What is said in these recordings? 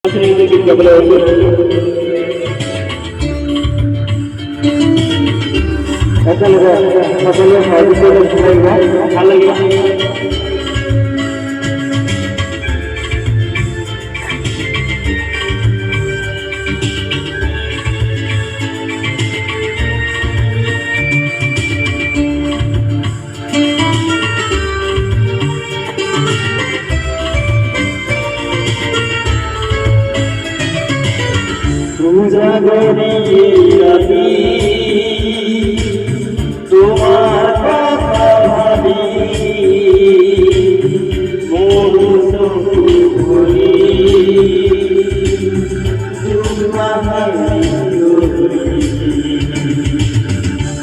ऐसा लगा फसल में शादी को अच्छा लगेगा। पूजा गौरी राती তোমার কথা ভাবি মোর চোখে ভরি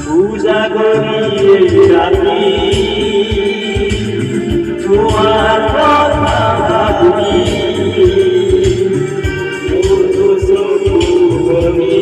পূজা করি রাতি তোমার কথা ভাবি মোর চোখে ভরি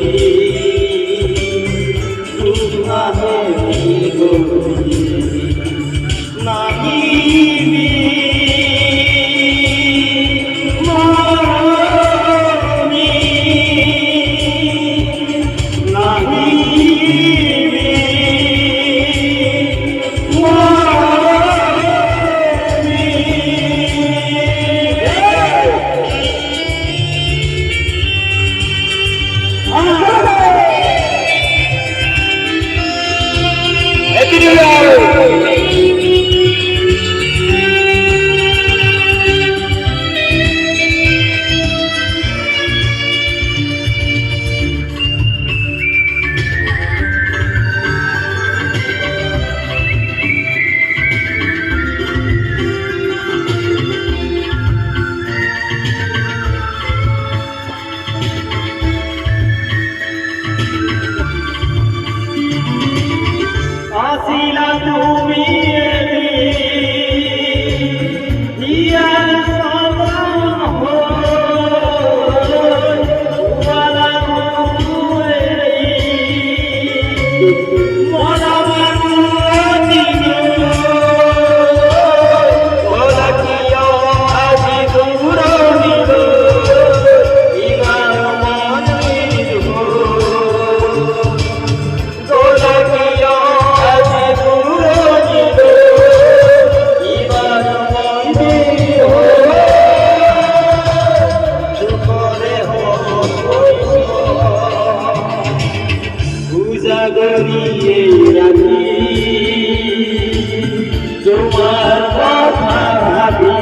তোমার কথা ভাবি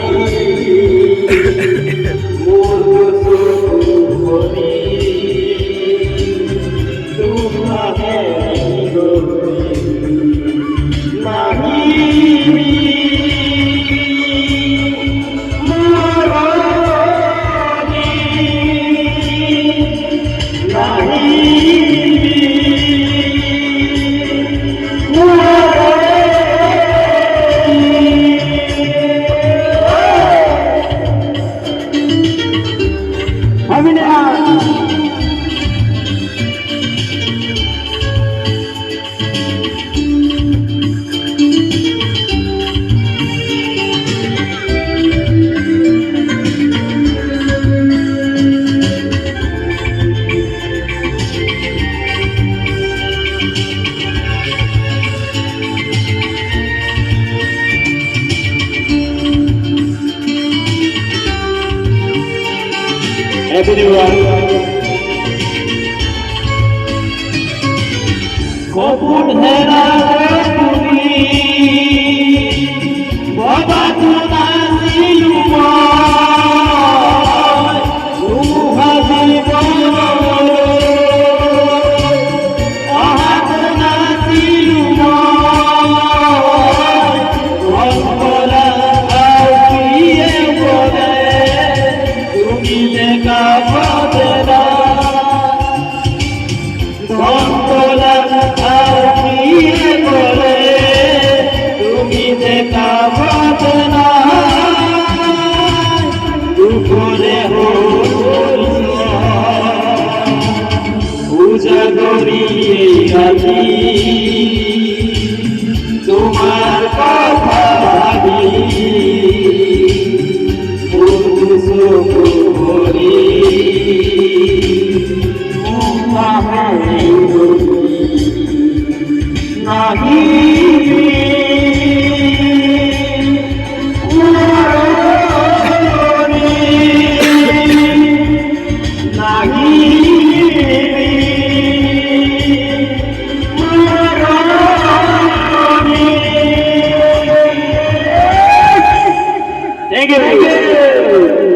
মোর চোখে তোমাকে কখন হেরা তুমি বাবা তোলা সিলুমা রুহাজি বল আহাত না সিলুমা অন্তরা আউকিয়ে বলে তুমি দেখা পাবে অন্তরা আউকিয়ে বলে তুমি দেখা পাবে না দুপুরে পূজা করি রাতি তোমার কথা ভাবি করি नाही